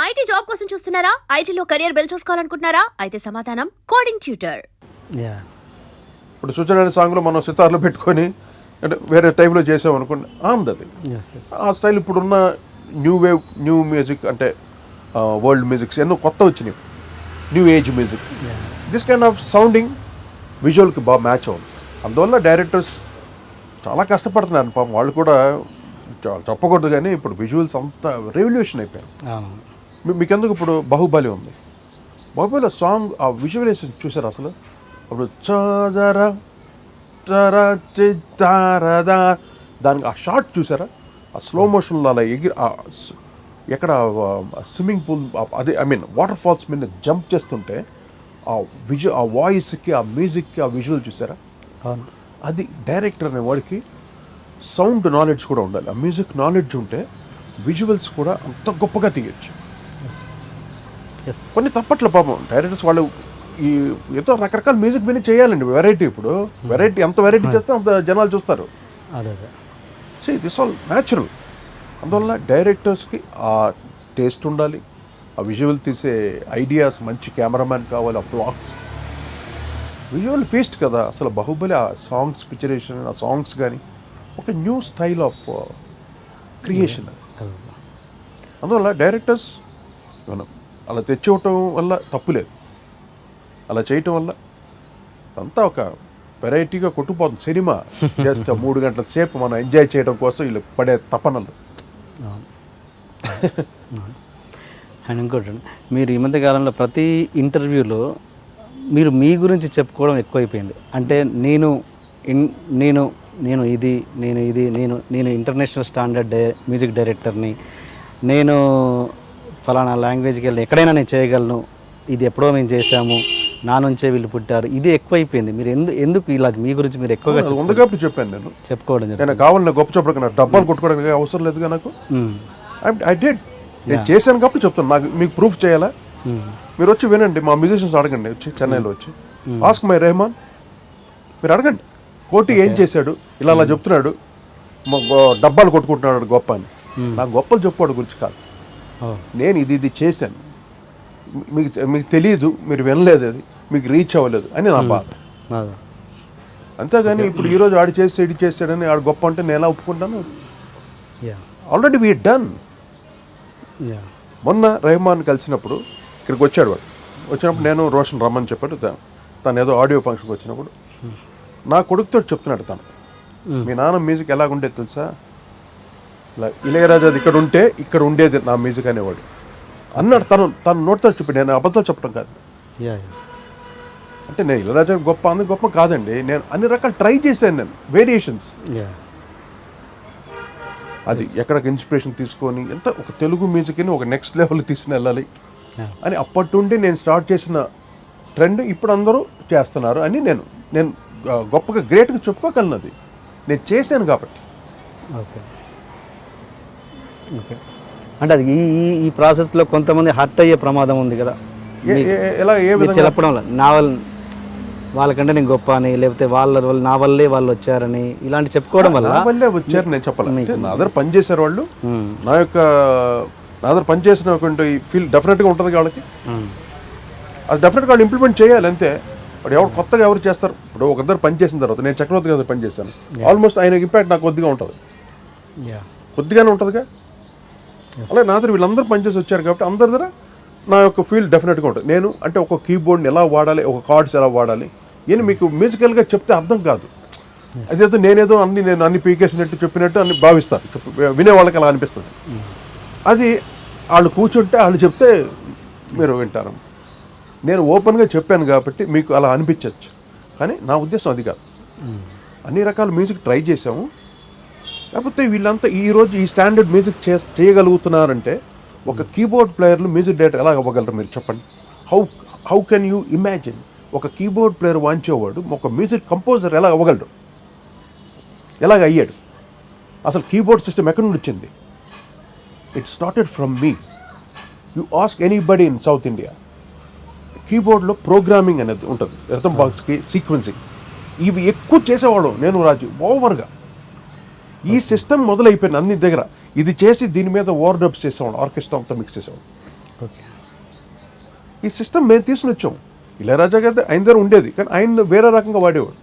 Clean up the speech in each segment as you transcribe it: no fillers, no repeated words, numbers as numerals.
IT job కోసం చూస్తున్నారా? ఐటీలో కెరియర్ బిల్డ్ చూసుకోవాలనుకుంటున్నారా? అయితే సమాధానం కోడింగ్ ట్యూటర్. ఇప్పుడు సూచన సాంగ్లో మనం సితార్లు పెట్టుకొని అంటే వేరే టైంలో చేసాం అనుకోండి, అది ఆ స్టైల్ ఇప్పుడున్న న్యూ వేవ్ న్యూ మ్యూజిక్ అంటే వరల్డ్ మ్యూజిక్స్ ఎన్నో కొత్త వచ్చినాయి, new age music. This kind of sounding విజువల్కి బాగా మ్యాచ్ అవుతుంది. అందువల్ల డైరెక్టర్స్ చాలా కష్టపడుతున్నారు. పాపం వాళ్ళు కూడా చెప్పకూడదు, కానీ ఇప్పుడు విజువల్స్ అంతా రెవల్యూషన్ అయిపోయారు. మీకెందుకు ఇప్పుడు బాహుబలి ఉంది, బాహుబలి సాంగ్ ఆ విజువలైజేషన్ చూసారు అసలు? అప్పుడు చాజరా దానికి ఆ షార్ట్ చూసారా? ఆ స్లో మోషన్లో అలా ఎగిరి ఎక్కడ స్విమ్మింగ్ పూల్ అదే ఐ మీన్ వాటర్ ఫాల్స్ మీద జంప్ చేస్తుంటే ఆ వాయిస్కి ఆ మ్యూజిక్కి ఆ విజువల్ చూసారా? అది డైరెక్టర్ అనే వాడికి సౌండ్ నాలెడ్జ్ కూడా ఉండాలి. ఆ మ్యూజిక్ నాలెడ్జ్ ఉంటే విజువల్స్ కూడా అంత గొప్పగా తీయచ్చు. కొన్ని తప్పట్ల పాపం డైరెక్టర్స్ వాళ్ళు ఈ ఏదో రకరకాల మ్యూజిక్ విని చేయాలండి. వెరైటీ ఇప్పుడు వెరైటీ ఎంత వెరైటీ చేస్తే అంత జనాలు చూస్తారు. So this all natural. అందువల్ల డైరెక్టర్స్కి ఆ టేస్ట్ ఉండాలి, ఆ విజువల్ తీసే ఐడియాస్, మంచి కెమెరామ్యాన్ కావాలి, ఆ బ్లాగ్స్ విజువల్ ఫీస్ట్ కదా అసలు. బాహుబలి ఆ సాంగ్స్ పిక్చరేషన్, ఆ సాంగ్స్ కానీ ఒక న్యూ స్టైల్ ఆఫ్ క్రియేషన్. అందువల్ల డైరెక్టర్స్ మనం అలా తెచ్చివ్వటం వల్ల తప్పు లేదు, అలా చేయటం వల్ల అంతా ఒక వెరైటీగా కొట్టుకుపోతుంది సినిమా. జస్ట్ 3 గంటల సేపు మనం ఎంజాయ్ చేయడం కోసం వీళ్ళు పడే తపనలు. అండ్ ఇంకోటి, మీరు ఈ మధ్య కాలంలో ప్రతి ఇంటర్వ్యూలో మీరు మీ గురించి చెప్పుకోవడం ఎక్కువైపోయింది. అంటే నేను ఇది నేను ఇంటర్నేషనల్ స్టాండర్డ్ మ్యూజిక్ డైరెక్టర్ని, నేను ఫలానా లాంగ్వేజ్కి వెళ్ళి ఎక్కడైనా నేను చేయగలను, ఇది ఎప్పుడో మేము చేసాము, నా నుంచే వీళ్ళు పుట్టారు, ఇది ఎక్కువైపోయింది. మీరు ఎందుకు ఇలా మీ గురించి మీరు ఎక్కువగా చెప్పాను? నేను చెప్పుకోవడం నేను కావాలని గొప్ప చెప్పడం, నాకు డబ్బాలు కొట్టుకోవడానికి అవసరం లేదుగా. నాకు ఐ డిడ్, నేను చేశాను కాబట్టి చెప్తాను. నాకు మీకు ప్రూఫ్ చేయాలా? మీరు వచ్చి వినండి, మా మ్యూజిషియన్స్ అడగండి, వచ్చి చెన్నైలో వచ్చి ఆస్క్ మై రెహమాన్, మీరు అడగండి కోటి ఏం చేశాడు, ఇలా అలా చెప్తున్నాడు, డబ్బాలు కొట్టుకుంటున్నాడు గొప్ప అని. నాకు గొప్పలు చెప్పుకోవడం గురించి కాదు, నేను ఇది చేశాను, మీకు తెలియదు, మీరు వినలేదు, అది మీకు రీచ్ అవ్వలేదు అని నా బాధ. అంతేగాని ఇప్పుడు ఈరోజు ఆడు చేసి ఇది చేశాడని ఆడు గొప్ప అంటే నేను ఎలా ఒప్పుకుంటాను? Already we done. మొన్న రెహమాన్ కలిసినప్పుడు ఇక్కడికి వచ్చాడు. వాడు వచ్చినప్పుడు నేను రోషన్ రమ్మని చెప్పాడు. తను ఏదో ఆడియో ఫంక్షన్కి వచ్చినప్పుడు నా కొడుకుతో చెప్తున్నాడు, తను మీ నాన్న మ్యూజిక్ ఎలాగుండేది తెలుసా, ఇళయరాజాది ఇక్కడ ఉండేది నా మ్యూజిక్ అనేవాడు అన్నాడు. తను నోటితో చెప్పి, నేను అబద్ధాలు చెప్పడం కాదు. అంటే నేను ఇళయరాజా గొప్ప కాదండి, నేను అన్ని రకాలు ట్రై చేశాను, నేను వేరియేషన్స్. అది ఎక్కడికి ఇన్స్పిరేషన్ తీసుకొని ఎంత ఒక తెలుగు మ్యూజిక్ని ఒక నెక్స్ట్ లెవెల్ తీసుకుని వెళ్ళాలి అని అప్పటి నుండి నేను స్టార్ట్ చేసిన ట్రెండ్ ఇప్పుడు అందరూ చేస్తున్నారు అని నేను గొప్పగా గ్రేట్గా చెప్పుకోగలను. అది నేను చేశాను కాబట్టి. ఓకే, అంటే అది ఈ ప్రాసెస్లో కొంతమంది హర్ట్ అయ్యే ప్రమాదం ఉంది కదా. ఎలా ఏ విధంగా చెప్పడం వాళ్ళకంటే నేను గొప్ప అని, లేకపోతే నా వల్లే వాళ్ళు వచ్చారని ఇలాంటి చెప్పుకోవడం వల్ల. నా వల్లే వచ్చారు నేను చెప్పాలి. నా దగ్గర పనిచేశారు వాళ్ళు, నా దగ్గర పనిచేసిన ఫీల్ డెఫినెట్గా ఉంటుంది వాళ్ళకి. అది డెఫినెట్గా వాళ్ళు ఇంప్లిమెంట్ చేయాలి అంతే. వాడు ఎవరు కొత్తగా ఎవరు చేస్తారు? ఇప్పుడు ఒక దగ్గర పనిచేసిన తర్వాత నేను చక్రవర్తి గారి పనిచేశాను, ఆల్మోస్ట్ ఆయన ఇంపాక్ట్ నాకు కొద్దిగా ఉంటుంది, కొద్దిగానే ఉంటుందిగా. అలాగే నా దగ్గర వీళ్ళందరూ పనిచేసి వచ్చారు కాబట్టి అందరి దగ్గర నా యొక్క ఫీల్ డెఫినెట్గా ఉంటుంది. నేను అంటే ఒక కీబోర్డ్ని ఎలా వాడాలి, ఒక కార్డ్స్ ఎలా వాడాలి అని మీకు మ్యూజికల్గా చెప్తే అర్థం కాదు. అదేదో నేను అన్ని పీకేసినట్టు చెప్పినట్టు అన్ని భావిస్తాను, వినేవాళ్ళకి అలా అనిపిస్తుంది. అది వాళ్ళు కూర్చుంటే వాళ్ళు చెప్తే మీరు వింటారు. నేను ఓపెన్గా చెప్పాను కాబట్టి మీకు అలా అనిపించవచ్చు, కానీ నా ఉద్దేశం అది కాదు. అన్ని రకాల మ్యూజిక్ ట్రై చేసాము, లేకపోతే వీళ్ళంతా ఈరోజు ఈ స్టాండర్డ్ మ్యూజిక్ చేయగలుగుతున్నారంటే ఒక కీబోర్డ్ ప్లేయర్లు మ్యూజిక్ డైరెక్టర్ ఎలా అవ్వగలరు మీరు చెప్పండి? How can you imagine? ఒక కీబోర్డ్ ప్లేయర్ వాంచేవాడు ఒక మ్యూజిక్ కంపోజర్ ఎలా అవ్వగలడు? ఎలాగ అయ్యాడు? అసలు కీబోర్డ్ సిస్టమ్ ఎక్కడి నుండి వచ్చింది? It started from me. You ask anybody in south India, కీబోర్డ్లో ప్రోగ్రామింగ్ అనేది ఉంటుంది, రిథమ్ బాక్స్కి సీక్వెన్సింగ్, ఇవి ఎక్కువ చేసేవాడు నేను రాజు ఓవర్గా. ఈ సిస్టమ్ మొదలైపోయింది అన్ని దగ్గర. ఇది చేసి దీని మీద ఓవర్ డబ్స్ చేసేవాడు, ఆర్కెస్ట్రా అంతా మిక్స్ చేసేవాడు. ఓకే. ఈ సిస్టమ్ మేము తీసుకుని వచ్చాం. ఇళయరాజా గారి ఆయన దగ్గర ఉండేది, కానీ ఆయన వేరే రకంగా వాడేవాడు.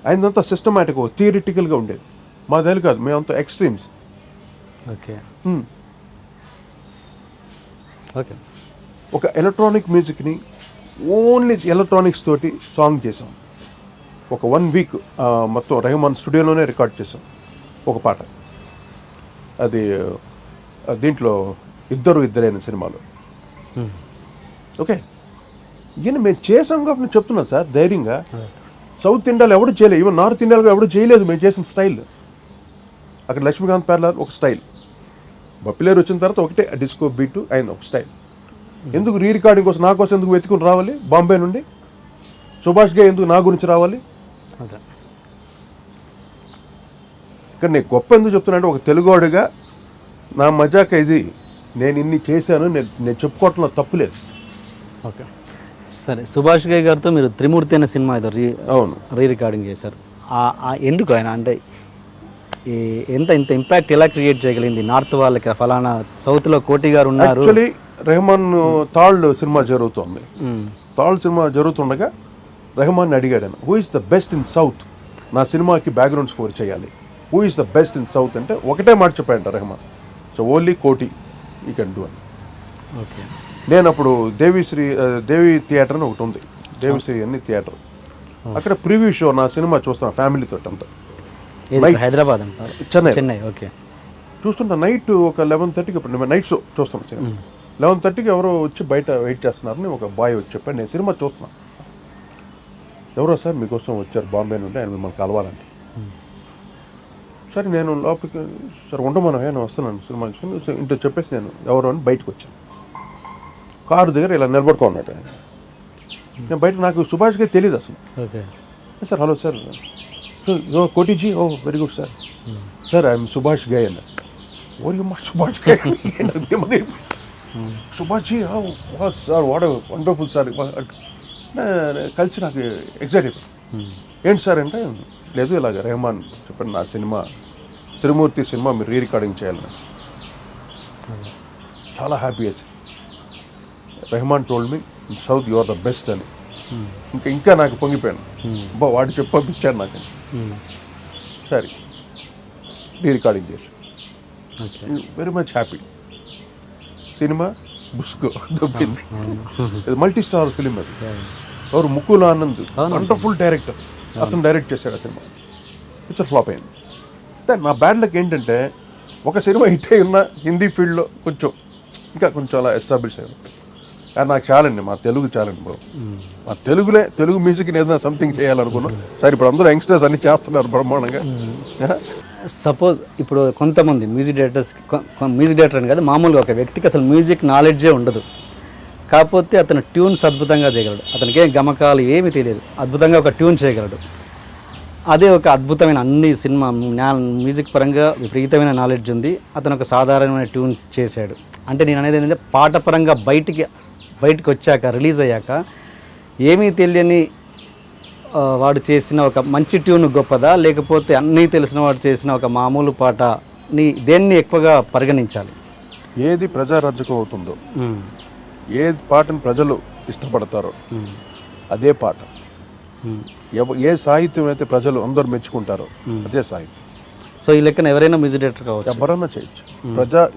ఆయనంతా సిస్టమేటిక్ థియరిటికల్గా ఉండేది. మా దగ్గర కాదు, మేమంతా ఎక్స్ట్రీమ్స్. Okay okay. ఒక ఎలక్ట్రానిక్ మ్యూజిక్ని ఓన్లీ ఎలక్ట్రానిక్స్ తోటి సాంగ్ చేసాం. ఒక 1 వీక్ మొత్తం రెహమాన్ స్టూడియోలోనే రికార్డ్ చేసాం ఒక పాట. అది దీంట్లో ఇద్దరే అనే సినిమాలో. ఓకే, ఈయన మేము చేసాం కాబట్టి నేను చెప్తున్నాను సార్ ధైర్యంగా. సౌత్ ఇండియాలో ఎవడు చేయలేదు, ఈవెన్ నార్త్ ఇండియాలో ఎవడు చేయలేదు మేము చేసిన స్టైల్. అక్కడ లక్ష్మీకాంత్ పార్లర్ ఒక స్టైల్, బప్పిలేరు వచ్చిన తర్వాత ఒకటే డిస్కో బీట్ అయింది ఒక స్టైల్. ఎందుకు రీ రికార్డింగ్ కోసం నా కోసం ఎందుకు వెతుకుని రావాలి బాంబే నుండి? సుభాష్ గా ఎందుకు నా గురించి రావాలి? ఇక్కడ నేను గొప్ప ఎందుకు చెప్తున్నా అంటే, ఒక తెలుగువాడిగా నా మజాక ఇది, నేను ఇన్ని చేశాను, నేను చెప్పుకోవటంలో తప్పులేదు. ఓకే సరే. సుభాష్ గయ్ గారితో మీరు త్రిమూర్తి అనే సినిమా ఏదో అవును రీ రికార్డింగ్ చేశారు. ఎందుకు ఆయన అంటే ఇంత ఇంపాక్ట్ ఎలా క్రియేట్ చేయగలిగింది నార్త్ వాళ్ళకి? ఫలానా సౌత్లో కోటి గారు ఉన్నారు. యాక్చువల్లీ రెహమాన్ తాళ్ సినిమా జరుగుతుంది. తాళ్ సినిమా జరుగుతుండగా రెహమాన్ అడిగాడు, who is the best in south, నా సినిమాకి బ్యాక్గ్రౌండ్ స్కోర్ చేయాలి, who is the best in south అంటే ఒకటే మాట చెప్పాడంట రెహమాన్, సో ఓన్లీ కోటి ఈ కెన్ డూ అని. ఓకే. నేను అప్పుడు దేవి థియేటర్ అని ఒకటి ఉంది, దేవిశ్రీ అని థియేటర్. అక్కడ ప్రివ్యూ షో నా సినిమా చూస్తాను ఫ్యామిలీతో అంతా. హైదరాబాద్ అంటారు, చెన్నై. ఓకే. చూస్తుంటా నైట్ ఒక 11:30కి, ఇప్పుడు నైట్ షో చూస్తాను సినిమా. 11:30కి ఎవరో వచ్చి బయట వెయిట్ చేస్తున్నారని ఒక బాయ్ వచ్చి చెప్పాడు, నేను సినిమా చూస్తున్నాను. ఎవరో సార్ మీకోసం వచ్చారు బాంబే నుండి, ఆయన మిమ్మల్ని కలవాలంటే. సరే నేను లోపలికి, సరే ఉండమను, నేను వస్తున్నాను సినిమా ఇంట్లో చెప్పేసి నేను ఎవరో అని బయటకు వచ్చాను. కారు దగ్గర ఇలా నిలబడుకున్నాడు ఆయన. నేను బయట, నాకు సుభాష్గా తెలియదు అసలు. Okay sir hello sir, Kotiji, oh very good sir, sir I'm Subhash Ghai అన్న. ఓరి మా Subhash Ghai, Subhash ji sir, what wonderful sir. కలిసి నాకు ఎగ్జైట్ అయిపోయింది. ఏంటి సార్ అంటే, లేదు ఇలాగ రెహమాన్ చెప్పండి నా సినిమా త్రిమూర్తి సినిమా మీరు రీ రికార్డింగ్ చేయాలని. చాలా హ్యాపీ వేసి Rahman told me that you are the best అని. ఇంకా నాకు పొంగిపోయాను, బా వాడు చెప్పి పంపించాడు నాకు. సరే రీ రికార్డింగ్ చేసి వెరీ మచ్ హ్యాపీ. సినిమా బుస్కో దొబ్బింది. మల్టీ స్టార్ ఫిలిం అది. ఎవరు ముకుల్ ఆనంద్, వండర్ఫుల్ డైరెక్టర్, అతను డైరెక్ట్ చేశాడు ఆ సినిమా. పిక్చర్ ఫ్లాప్ అయింది. అంటే నా బ్యాడ్ లక్ ఏంటంటే, ఒక సినిమా హిట్ అయి ఉన్న హిందీ ఫీల్డ్లో ఇంకా కొంచెం అలా ఎస్టాబ్లిష్ అయ్యాను. కానీ నాకు చాలండి, మా తెలుగు చాలండి బాబు. మా తెలుగు మ్యూజిక్ని ఏదైనా సంథింగ్ చేయాలనుకున్నాం. సరే ఇప్పుడు అందరూ యంగ్స్టర్స్ అన్ని చేస్తున్నారు బ్రహ్మాండంగా. సపోజ్ ఇప్పుడు కొంతమంది మ్యూజిక్ డైరెక్టర్ అని కాదు, మామూలుగా ఒక వ్యక్తికి అసలు మ్యూజిక్ నాలెడ్జే ఉండదు, కాకపోతే అతను ట్యూన్స్ అద్భుతంగా చేయగలడు. అతనికి ఏం గమకాలు ఏమీ తెలియదు, అద్భుతంగా ఒక ట్యూన్ చేయగలడు. అదే ఒక అద్భుతమైన అన్ని సినిమా మ్యూజిక్ పరంగా విపరీతమైన నాలెడ్జ్ ఉంది, అతను ఒక సాధారణమైన ట్యూన్ చేశాడు. అంటే నేను అనేది ఏంటంటే, పాట పరంగా బయటికి వచ్చాక, రిలీజ్ అయ్యాక ఏమీ తెలియని వాడు చేసిన ఒక మంచి ట్యూన్ గొప్పదా, లేకపోతే అన్నీ తెలిసిన వాడు చేసిన ఒక మామూలు పాటని దేన్ని ఎక్కువగా పరిగణించాలి? ఏది ప్రజారాజ్యకం అవుతుందో, ఏ పాటను ప్రజలు ఇష్టపడతారో అదే పాట. ఏ సాహిత్యం అయితే ప్రజలు అందరూ మెచ్చుకుంటారో అదే సాహిత్యం. సో ఈ లెక్కన ఎవరైనా మ్యూజిక్ డైరెక్టర్ కావచ్చు, ఎవరన్నా చేయొచ్చు.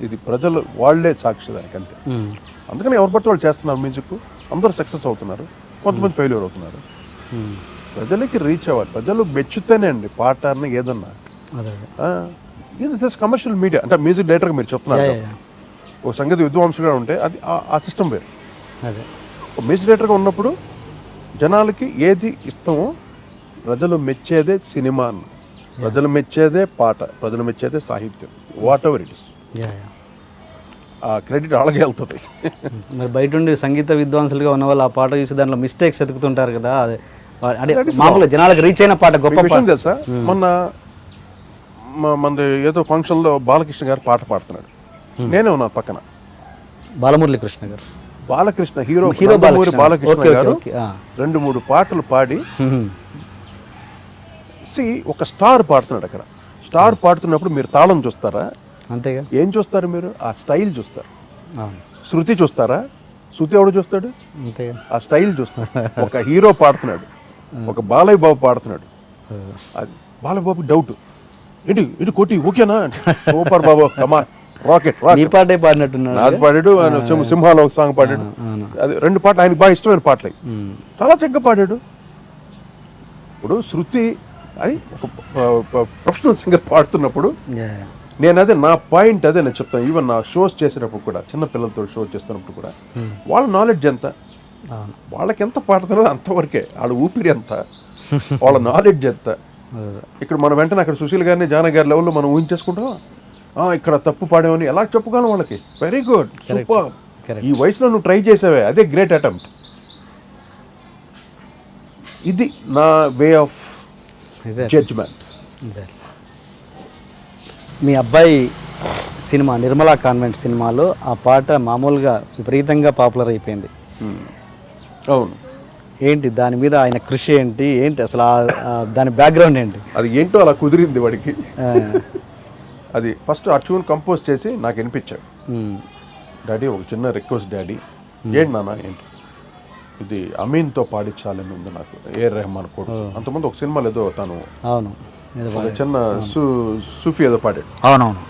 ఇది ప్రజలు వాళ్ళే సాక్షి దానికి, అంతే. అందుకని ఎవరు పట్టి వాళ్ళు చేస్తున్నారు మ్యూజిక్, అందరూ సక్సెస్ అవుతున్నారు, కొంతమంది ఫెయిల్యూర్ అవుతున్నారు. ప్రజలకి రీచ్ అవ్వాలి, ప్రజలు మెచ్చుతేనే అండి పాట అన్న ఏదన్నా. ఇది జస్ట్ కమర్షియల్ మీడియా. అంటే మ్యూజిక్ డైరెక్టర్గా మీరు చెప్తున్నారు, ఒక సంగీత విద్వాంసుగా ఉంటే అది ఆ సిస్టమ్ వేరు. మ్యూజిక్ డైరెక్టర్గా ఉన్నప్పుడు జనాలకి ఏది ఇస్తామో, ప్రజలు మెచ్చేదే సినిమా, ప్రజలు మెచ్చేదే పాట, ప్రజలు మెచ్చేదే సాహిత్యం, వాట్ ఎవర్ ఇట్ ఇస్. ఆ క్రెడిట్ అలాగే వెళ్తుంది. మరి బయట ఉండి సంగీత విద్వాంసులుగా ఉన్న వాళ్ళు ఆ పాట చూసి దాంట్లో మిస్టేక్స్ ఎదుగుతుంటారు కదా, అదే మామూలు జనాలకు రీచ్ అయిన పాట గొప్ప విషయం తెలుసా? మొన్న మన ఏదో ఫంక్షన్లో బాలకృష్ణ గారు పాట పాడుతున్నాడు, నేనే ఉన్నాను పక్కన. బాలమురళీ కృష్ణ గారు, బాలకృష్ణ హీరో బాలకృష్ణ గారు 2-3 పాటలు పాడి ఒక స్టార్ పాడుతున్నాడు. అక్కడ స్టార్ పాడుతున్నప్పుడు మీరు తాళం చూస్తారా? అంతేగా. ఏం చూస్తారు మీరు? ఆ స్టైల్ చూస్తారు. శృతి చూస్తారా? శృతి ఎవడు చూస్తాడు? అంతే. ఆ స్టైల్ చూస్తాడు. ఒక హీరో పాడుతున్నాడు, ఒక బాలయ్య బాబు పాడుతున్నాడు, అది బాలయ్య బాబు డౌట్, ఏంటి ఏంటి కోటి ఓకేనా? సూపర్ బాబు, కమాన్, రాకెట్ ఈ రాకెట్. పాటే పాడినట్టున్నాడు. అది పాడాడు, ఆయన సింహాలో ఒక సాంగ్ పాడాడు. అది 2 పాటలు ఆయనకు బాగా ఇష్టమైన పాటలు, చాలా చక్కగా పాడాడు. ఇప్పుడు శృతి అది ఒక ప్రొఫెషనల్ సింగర్ పాడుతున్నప్పుడు నేను అదే నా పాయింట్, అదే నేను చెప్తాను. ఈవెన్ నా షోస్ చేసినప్పుడు కూడా, చిన్న పిల్లలతో షో చేస్తున్నప్పుడు కూడా వాళ్ళ నాలెడ్జ్ ఎంత, వాళ్ళకి ఎంత పాడుతున్నారో అంతవరకే, వాళ్ళ ఊపిరి ఎంత, వాళ్ళ నాలెడ్జ్ ఎంత. ఇక్కడ మనం వెంటనే అక్కడ సుశీల్ గారిని జానకి గారి లెవెల్లో మనం ఊహించేసుకుంటాం. ఇక్కడ తప్పు పాడేవని ఎలా చెప్పుకోవాలి వాళ్ళకి? వెరీ గుడ్, సూపర్, ఈ వయసులో నువ్వు ట్రై చేసావే, అదే గ్రేట్ అటెంప్ట్. ఇది నా వే ఆఫ్ జడ్జ్మెంట్. మీ అబ్బాయి సినిమా నిర్మలా కాన్వెంట్ సినిమాలో ఆ పాట మామూలుగా విపరీతంగా పాపులర్ అయిపోయింది. అవును. ఏంటి దాని మీద ఆయన కృషి ఏంటి, ఏంటి అసలు దాని బ్యాక్గ్రౌండ్ ఏంటి? అది ఏంటో అలా కుదిరింది వాడికి. అది ఫస్ట్ ఆ ట్యూన్ కంపోజ్ చేసి నాకు వినిపించాడు. డాడీ ఒక చిన్న రిక్వెస్ట్ డాడీ. ఏంటి నాన్న? ఏంటి? ఇది అమీన్తో పాడించాలని ఉంది నాకు, ఏఆర్ రెహమాన్ కూడా. అంతకుముందు ఒక సినిమాలో ఏదో తను అవును ఒక చిన్న సూఫీ ఏదో పాడాడు. అవునవును.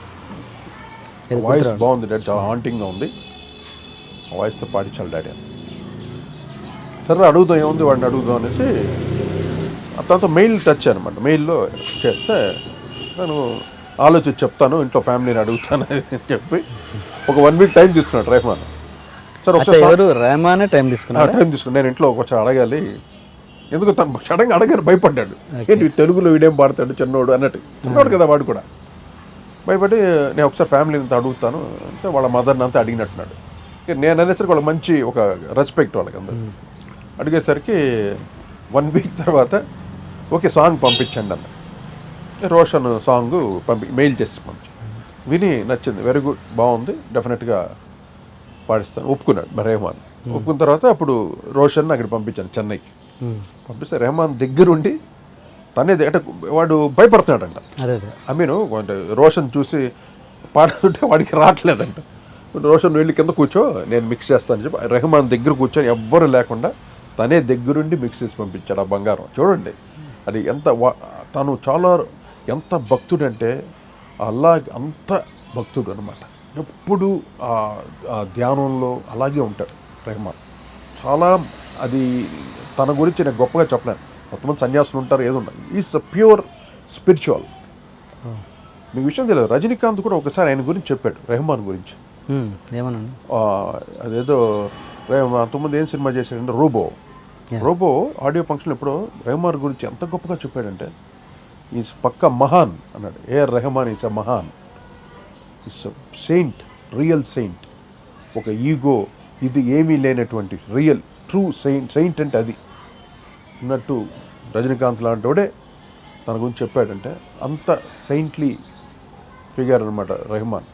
వాయిస్ బాగుంది డాడీ, చాలా హాంటింగ్గా ఉంది, ఆ వాయిస్తో పాడించాలి డాడీ అని. సరే అడుగుదాం, ఏముంది వాడిని అడుగుదాం అనేసి అతనితో మెయిల్ టచ్ అనమాట. మెయిల్లో చేస్తే నేను ఆలోచించి చెప్తాను, ఇంట్లో ఫ్యామిలీని అడుగుతాను అని చెప్పి ఒక 1 వీక్ టైం తీసుకున్నాడు రెహమాన్. సరే ఒకసారి రెహమానే టైం తీసుకున్నాను. నేను ఇంట్లో ఒకసారి అడగాలి, ఎందుకు తను సడన్గా అడగాలి భయపడ్డాడు. ఏంటి తెలుగులో వీడేం పాడతాడు చిన్నోడు అన్నట్టు, చిన్నోడు కదా వాడు కూడా. భయపడి నేను ఒకసారి ఫ్యామిలీని అడుగుతాను అంటే వాళ్ళ మదర్ని అంతా అడిగినట్టున్నాడు. నేను అనేసరికి వాళ్ళకి మంచి ఒక రెస్పెక్ట్ వాళ్ళకి అందరూ. అడిగేసరికి 1 వీక్ తర్వాత ఓకే సాంగ్ పంపించండి అన్న. రోషన్ సాంగ్ మెయిల్ చేసి విని నచ్చింది, వెరీ గుడ్, బాగుంది, డెఫినెట్గా పాడిస్తాను ఒప్పుకున్నాడు రెహమాన్. ఒప్పుకున్న తర్వాత అప్పుడు రోషన్ అక్కడ పంపించాను చెన్నైకి. పంపిస్తే రెహమాన్ దగ్గరుండి తనే అంటే వాడు భయపడుతున్నాడంట. ఐ మీన్ రోషన్ చూసి పాడుతుంటే వాడికి రావట్లేదంట. రోషన్ వెళ్ళి కింద కూర్చో నేను మిక్స్ చేస్తానని చెప్పి రెహమాన్ దగ్గర కూర్చొని ఎవ్వరు లేకుండా తనే దగ్గరుండి మిక్స్ చేసి పంపించాడు ఆ బంగారం. చూడండి అది ఎంత తను చాలా ఎంత భక్తుడంటే అల్లా అంత భక్తుడు అనమాట. ఎప్పుడు ఆ ధ్యానంలో అలాగే ఉంటాడు రెహమాన్. చాలా అది తన గురించి నేను గొప్పగా చెప్పలేను. కొంతమంది సన్యాసులు ఉంటారు, ఏదో ఉంటారు. Is a pure spiritual. మీకు విషయం తెలియదు, రజనీకాంత్ కూడా ఒకసారి ఆయన గురించి చెప్పాడు రెహమాన్ గురించి. అదేదో అంతకుముందు ఏం సినిమా చేశాడంటే రోబో ఆడియో ఫంక్షన్ ఇప్పుడు రెహమాన్ గురించి ఎంత గొప్పగా చెప్పాడంటే ఈజ్ పక్క మహాన్ అన్నాడు. ఏఆర్ రెహమాన్ ఈజ్ అ మహాన్, is a Saint, real Saint. ఒక ఈగో ఇది ఏమీ లేనటువంటి రియల్ ట్రూ సెయింట్ అంటే అది అన్నట్టు రజనీకాంత్ లాంటి వాడే తన గురించి చెప్పాడంటే అంత సెయింట్లీ ఫిగర్ అనమాట రెహమాన్.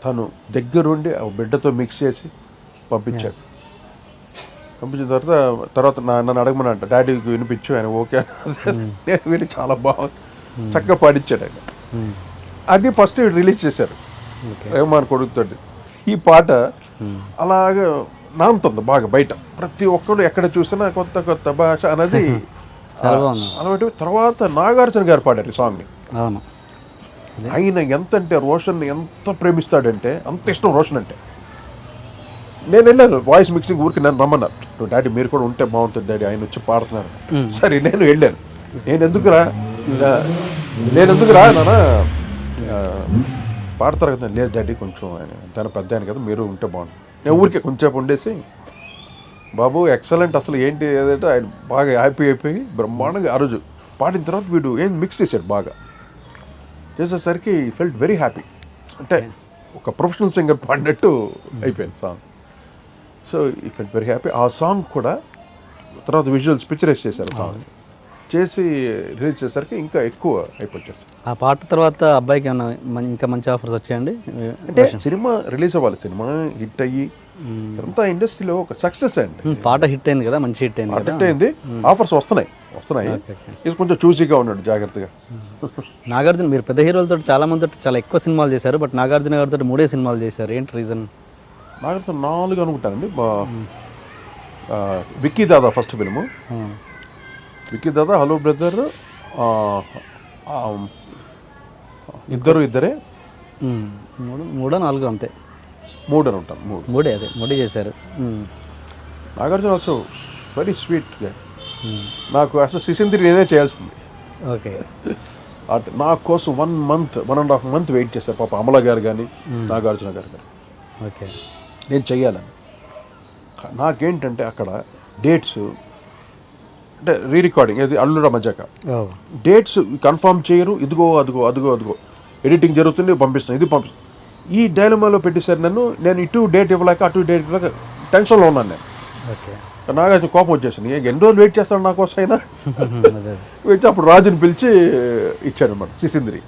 తను దగ్గరుండి ఆ బిడ్డతో మిక్స్ చేసి పంపించాడు. పంపించిన తర్వాత నన్ను అడగమనంట, డాడీకి వినిపించు, ఆయన ఓకే. నేను విని చాలా బాగుంది, చక్కగా పాడించాడు ఆయన. అది ఫస్ట్ రిలీజ్ చేశారు రెహమాన్ కొడుకుతోటి. ఈ పాట అలాగా నాంతుంది బాగా బయట, ప్రతి ఒక్కరు ఎక్కడ చూసినా కొత్త కొత్త భాష అనేది అలాంటి. తర్వాత నాగార్జున గారు పాడారు ఈ సాంగ్ని. ఆయన ఎంత అంటే రోషన్ ఎంత ప్రేమిస్తాడంటే అంత ఇష్టం రోషన్ అంటే. నేను వెళ్ళాను వాయిస్ మిక్సింగ్ ఊరికి, నన్ను రమ్మన్నారు, డాడీ మీరు కూడా ఉంటే బాగుంటుంది డాడీ, ఆయన వచ్చి పాడుతున్నారు. సరే నేను వెళ్ళాను. నేను ఎందుకురా నాన్న పాడతారు కదా. లేదు డాడీ కొంచెం ఆయన తన పెద్ద ఆయన కదా, మీరు ఉంటే బాగుంటుంది. నేను ఊరికే కొంచెంసేపు ఉండేసి బాబు ఎక్సలెంట్ అసలు ఏంటి ఏదంటే ఆయన బాగా హ్యాపీ అయిపోయి బ్రహ్మాండంగా ఆ రోజు పాడిన తర్వాత వీడు ఏం మిక్స్ చేశాడు బాగా చేసేసరికి ఫెల్ట్ వెరీ హ్యాపీ. అంటే ఒక ప్రొఫెషనల్ సింగర్ పాడినట్టు అయిపోయింది సాంగ్. సో ఈ ఫెల్ట్ వెరీ హ్యాపీ. ఆ సాంగ్ కూడా తర్వాత విజువల్స్ పిక్చరైజ్ చేశారు సాంగ్ చేసి రిలీజ్ చేసరికి ఇంకా ఎక్కువ అయిపోయింది. ఆ పాట తర్వాత అబ్బాయికి ఏమన్నా ఇంకా మంచి ఆఫర్స్ వచ్చాయండి? అంటే సినిమా రిలీజ్ అవ్వాలి, సినిమా హిట్ అయ్యి అంతా ఇండస్ట్రీలో ఒక సక్సెస్ అండి. పాట హిట్ అయింది కదా, మంచి హిట్ అయింది, హిట్ అయింది. ఆఫర్స్ వస్తున్నాయి. ఇది కొంచెం చూసీగా ఉన్నాడు జాగ్రత్తగా. నాగార్జున మీరు పెద్ద హీరోలతో చాలా మందితో చాలా ఎక్కువ సినిమాలు చేశారు, బట్ నాగార్జున గారితో 3 సినిమాలు చేశారు, ఏంటి రీజన్? నాగార్జున 4 అనుకుంటానండి. విక్కీ దాదా ఫస్ట్ ఫిల్ము, విక్కీ దాదా, హలో బ్రదర్, ఇద్దరే, 3 4 అంతే, 3 అని ఉంటాను. 3 అదే 3 చేశారు. Nagarjuna also very sweet. నాకు అసలు సిసింద్రి నేనే చేయాల్సింది. ఓకే. అంటే నా కోసం 1.5 మంత్ వెయిట్ చేశారు పాప అమల గారు కానీ నాగార్జున గారు కానీ. ఓకే. నేను చెయ్యాలని. నాకేంటంటే అక్కడ డేట్స్ అంటే రీ రికార్డింగ్ అది అల్లుడ మజాక డేట్స్ కన్ఫర్మ్ చేయరు. ఇదిగో అదిగో ఎడిటింగ్ జరుగుతుంది, పంపిస్తాను, ఇది పంపిస్తాను. ఈ డైలమాలో పెట్టేశారు నన్ను. నేను ఇటు డేట్ ఇవ్వలేక అటు డేట్ ఇవ్వలేక టెన్షన్లో ఉన్నాను నేను. ఓకే. నాగార్జున కోపం వచ్చేసింది. ఎన్ని రోజులు వెయిట్ చేస్తాడు నా కోసం అయినా వచ్చి అప్పుడు రాజుని పిలిచి ఇచ్చాడు అన్నమాట సిసింద్రి.